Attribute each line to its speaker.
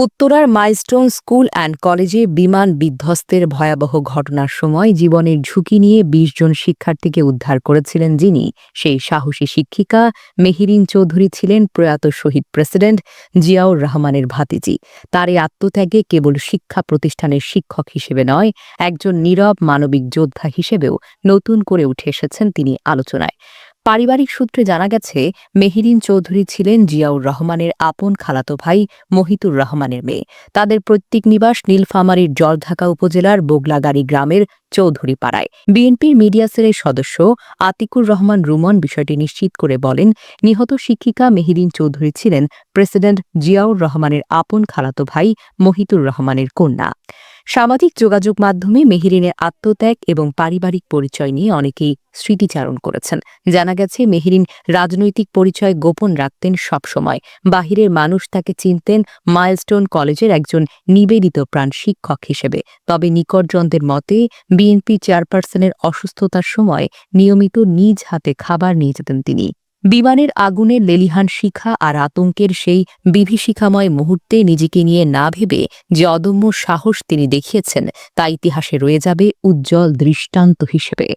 Speaker 1: উত্তরার milestone school and কলেজে বিমান বিধ্বস্তের ভয়াবহ ঘটনার সময় জীবনের ঝুঁকি নিয়ে ২০ জন শিক্ষার্থীকে উদ্ধার করেছিলেন যিনি সেই সাহসী শিক্ষিকা মেহেরিন চৌধুরী ছিলেন প্রয়াত শহীদ প্রেসিডেন্ট জিয়াউর রহমানের ভাতিজি। তার এই আত্মত্যাগে কেবল শিক্ষা প্রতিষ্ঠানের শিক্ষক হিসেবে নয়, একজন নীরব মানবিক যোদ্ধা হিসেবেও নতুন করে উঠে এসেছেন তিনি আলোচনায়। পারিবারিক সূত্রে জানা গেছে, মেহেরিন চৌধুরী ছিলেন জিয়াউর রহমানের আপন খালাতো ভাই মহিতুর রহমানের মেয়ে। তাদের পৈতৃক নিবাস নীলফামারীর জলঢাকা উপজেলার বগলাগাড়ী গ্রামের চৌধুরী পাড়ায়। বিএনপির মিডিয়া সেলের সদস্য আতিকুর রহমান রুমন বিষয়টি নিশ্চিত করে বলেন, নিহত শিক্ষিকা মেহেরিন চৌধুরী ছিলেন প্রেসিডেন্ট জিয়াউর রহমানের আপন খালাতো ভাই মহিতুর রহমানের কন্যা। সামাজিক যোগাযোগ মাধ্যমে মেহেরিনের আত্মত্যাগ এবং পারিবারিক পরিচয় নিয়ে অনেকেই স্মৃতিচারণ করেছেন। জানা গেছে, মেহেরিন রাজনৈতিক পরিচয় গোপন রাখতেন সবসময়। বাহিরের মানুষ তাকে চিনতেন মাইলস্টোন কলেজের একজন নিবেদিত প্রাণ শিক্ষক হিসেবে। তবে নিকটজনদের মতে, বিএনপি চেয়ারপারসনের অসুস্থতার সময় নিয়মিত নিজ হাতে খাবার নিয়ে যেতেন তিনি। বিমানের আগুনে লেলিহান শিখা আর আতঙ্কের সেই বিভীষিকাময় মুহূর্তে নিজেকে নিয়ে না ভেবে যে অদম্য সাহস তিনি দেখিয়েছেন, তা ইতিহাসে রয়ে যাবে উজ্জ্বল দৃষ্টান্ত হিসেবে।